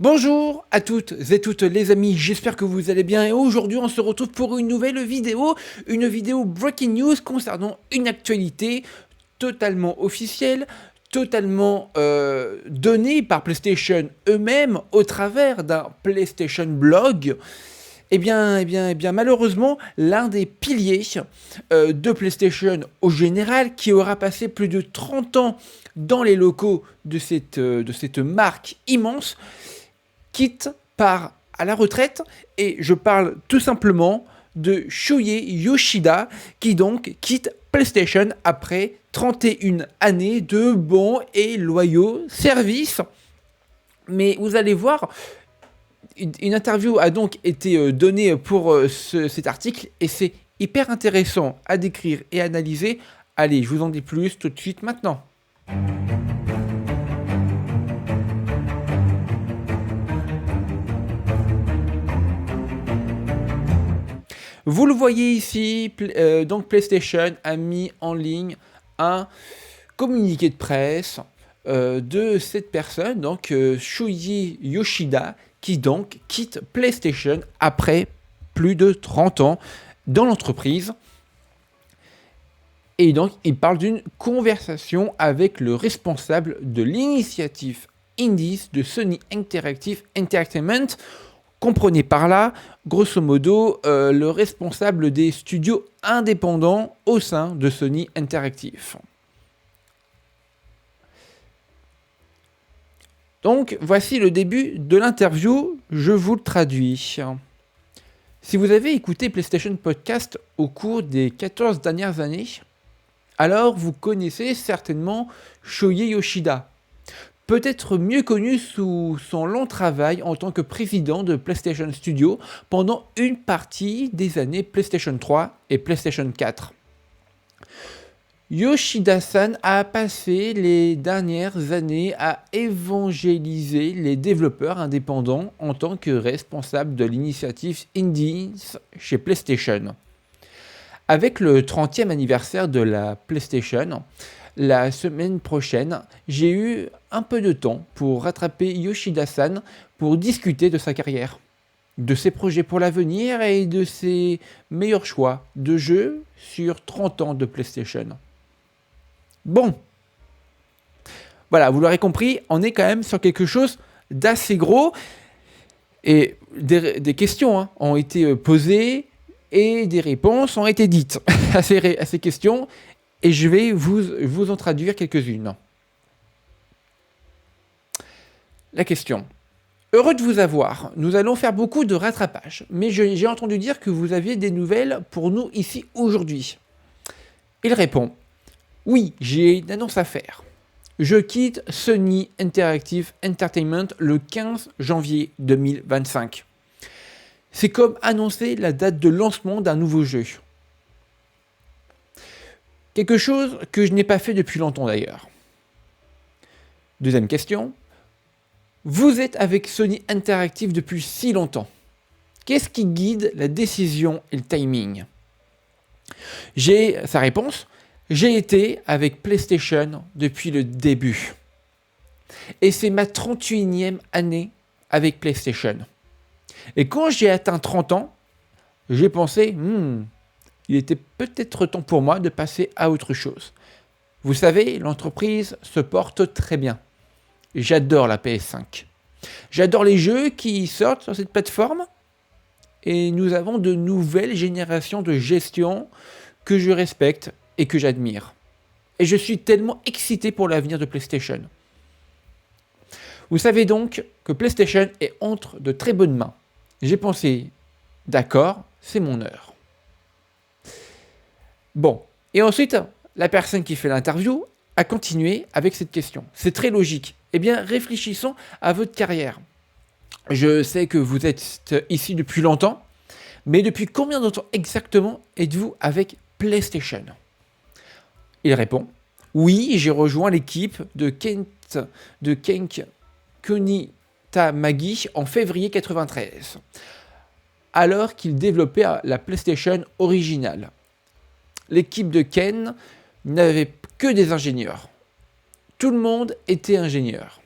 Bonjour à toutes et toutes les amis, j'espère que vous allez bien et aujourd'hui on se retrouve pour une vidéo breaking news concernant une actualité totalement officielle, totalement donnée par PlayStation eux-mêmes au travers d'un PlayStation blog. Malheureusement, l'un des piliers de PlayStation au général, qui aura passé plus de 30 ans dans les locaux de cette marque immense, quitte part à la retraite, et je parle tout simplement de Shuhei Yoshida, qui donc quitte PlayStation après 31 années de bons et loyaux services. Mais vous allez voir, une interview a donc été donnée pour cet article, et c'est hyper intéressant à décrire et analyser. Allez, je vous en dis plus tout de suite maintenant. Vous le voyez ici, donc PlayStation a mis en ligne un communiqué de presse de cette personne, donc Shuhei Yoshida, qui donc quitte PlayStation après plus de 30 ans dans l'entreprise. Et donc, il parle d'une conversation avec le responsable de l'initiative Indies de Sony Interactive Entertainment. Comprenez par là, grosso modo, le responsable des studios indépendants au sein de Sony Interactive. Donc, voici le début de l'interview, je vous le traduis. Si vous avez écouté PlayStation Podcast au cours des 14 dernières années, alors vous connaissez certainement Shuhei Yoshida, peut-être mieux connu sous son long travail en tant que président de PlayStation Studio pendant une partie des années PlayStation 3 et PlayStation 4. Yoshida-san a passé les dernières années à évangéliser les développeurs indépendants en tant que responsable de l'initiative Indies chez PlayStation. Avec le 30e anniversaire de la PlayStation, la semaine prochaine, j'ai eu un peu de temps pour rattraper Yoshida-san pour discuter de sa carrière, de ses projets pour l'avenir et de ses meilleurs choix de jeux sur 30 ans de PlayStation. Bon, voilà, vous l'aurez compris, on est quand même sur quelque chose d'assez gros et des questions ont été posées et des réponses ont été dites à ces questions. Et je vais vous en traduire quelques-unes. La question. Heureux de vous avoir. Nous allons faire beaucoup de rattrapage. Mais j'ai entendu dire que vous aviez des nouvelles pour nous ici aujourd'hui. Il répond. Oui, j'ai une annonce à faire. Je quitte Sony Interactive Entertainment le 15 janvier 2025. C'est comme annoncer la date de lancement d'un nouveau jeu. Quelque chose que je n'ai pas fait depuis longtemps d'ailleurs. Deuxième question. Vous êtes avec Sony Interactive depuis si longtemps. Qu'est-ce qui guide la décision et le timing? Sa réponse. J'ai été avec PlayStation depuis le début. Et c'est ma 31e année avec PlayStation. Et quand j'ai atteint 30 ans, j'ai pensé, il était peut-être temps pour moi de passer à autre chose. Vous savez, l'entreprise se porte très bien. J'adore la PS5. J'adore les jeux qui sortent sur cette plateforme. Et nous avons de nouvelles générations de gestion que je respecte et que j'admire. Et je suis tellement excité pour l'avenir de PlayStation. Vous savez donc que PlayStation est entre de très bonnes mains. J'ai pensé, d'accord, c'est mon heure. Bon, et ensuite, la personne qui fait l'interview a continué avec cette question. C'est très logique. Eh bien, réfléchissons à votre carrière. Je sais que vous êtes ici depuis longtemps, mais depuis combien de temps exactement êtes-vous avec PlayStation? Il répond, oui, j'ai rejoint l'équipe de Kenk Kunitamagi en février 93, alors qu'il développait la PlayStation originale. L'équipe de Ken n'avait que des ingénieurs. Tout le monde était ingénieur.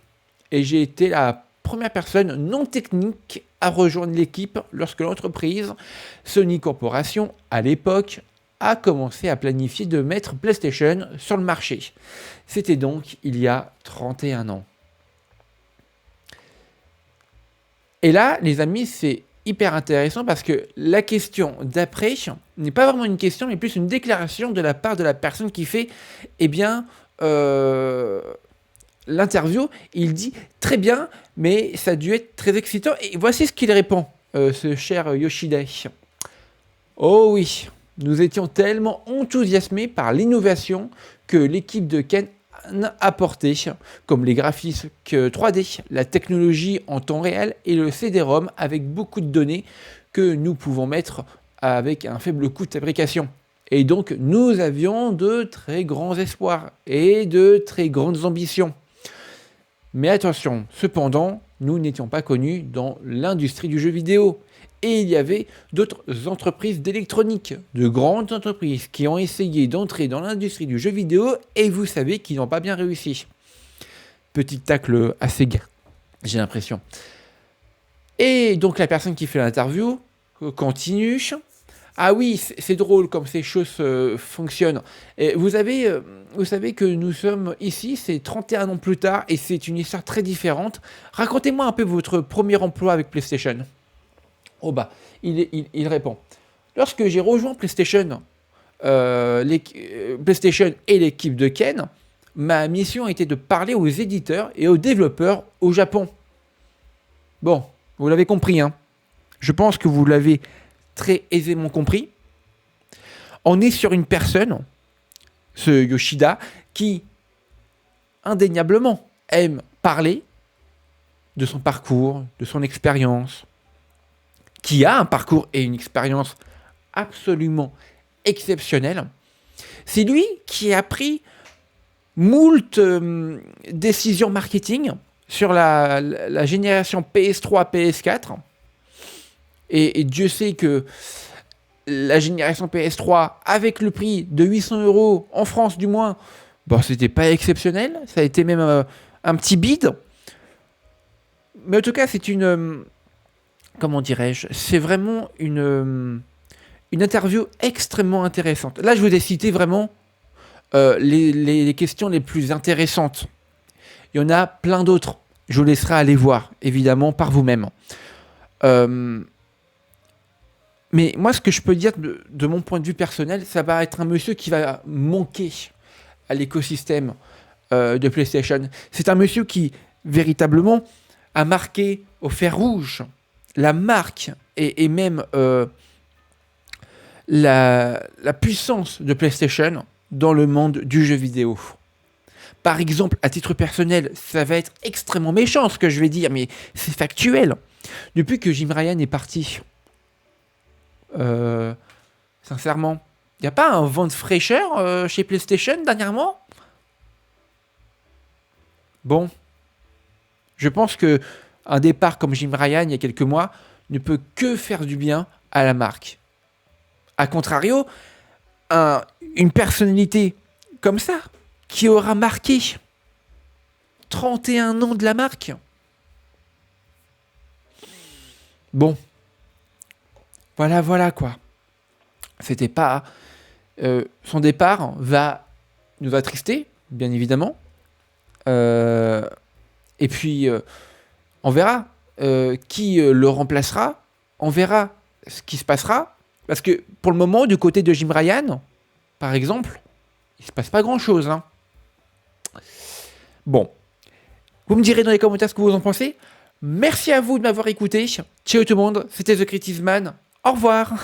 Et j'ai été la première personne non technique à rejoindre l'équipe lorsque l'entreprise Sony Corporation, à l'époque, a commencé à planifier de mettre PlayStation sur le marché. C'était donc il y a 31 ans. Et là, les amis, c'est hyper intéressant parce que la question d'après n'est pas vraiment une question, mais plus une déclaration de la part de la personne qui fait, l'interview. Il dit « Très bien, mais ça a dû être très excitant. » Et voici ce qu'il répond, ce cher Yoshida. « Oh oui, nous étions tellement enthousiasmés par l'innovation que l'équipe de Ken apporté, comme les graphismes 3D, la technologie en temps réel et le CD-ROM avec beaucoup de données que nous pouvons mettre avec un faible coût de fabrication. Et donc, nous avions de très grands espoirs et de très grandes ambitions. Mais attention, cependant, nous n'étions pas connus dans l'industrie du jeu vidéo. Et il y avait d'autres entreprises d'électronique, de grandes entreprises qui ont essayé d'entrer dans l'industrie du jeu vidéo et vous savez qu'ils n'ont pas bien réussi. Petit tacle assez gain, j'ai l'impression. Et donc la personne qui fait l'interview continue. Ah oui, c'est drôle comme ces choses fonctionnent. Et vous savez que nous sommes ici, c'est 31 ans plus tard et c'est une histoire très différente. Racontez-moi un peu votre premier emploi avec PlayStation. Oh bah, il répond. Lorsque j'ai rejoint PlayStation, PlayStation et l'équipe de Ken, ma mission était de parler aux éditeurs et aux développeurs au Japon. Bon, vous l'avez compris, hein. Je pense que vous l'avez très aisément compris. On est sur une personne, ce Yoshida, qui indéniablement aime parler de son parcours, de son expérience, qui a un parcours et une expérience absolument exceptionnelle. C'est lui qui a pris moult décisions marketing sur la génération PS3, PS4. Et Dieu sait que la génération PS3, avec le prix de 800 € en France du moins, bon, c'était pas exceptionnel. Ça a été même un petit bid. Mais en tout cas, c'est une... comment dirais-je, c'est vraiment une interview extrêmement intéressante. Là, je vous ai cité vraiment les questions les plus intéressantes. Il y en a plein d'autres. Je vous laisserai aller voir, évidemment, par vous-même. Mais moi, ce que je peux dire de mon point de vue personnel, ça va être un monsieur qui va manquer à l'écosystème de PlayStation. C'est un monsieur qui, véritablement, a marqué au fer rouge la marque et même la puissance de PlayStation dans le monde du jeu vidéo. Par exemple, à titre personnel, ça va être extrêmement méchant ce que je vais dire, mais c'est factuel. Depuis que Jim Ryan est parti, sincèrement, il n'y a pas un vent de fraîcheur chez PlayStation dernièrement ? Bon, je pense que un départ comme Jim Ryan il y a quelques mois ne peut que faire du bien à la marque. A contrario, une personnalité comme ça, qui aura marqué 31 ans de la marque. Bon, voilà quoi. C'était pas... son départ nous va attrister, bien évidemment. Et puis... on verra qui le remplacera, on verra ce qui se passera, parce que pour le moment, du côté de Jim Ryan, par exemple, il ne se passe pas grand-chose. Hein. Bon, vous me direz dans les commentaires ce que vous en pensez. Merci à vous de m'avoir écouté. Ciao tout le monde, c'était The Creative Man. Au revoir.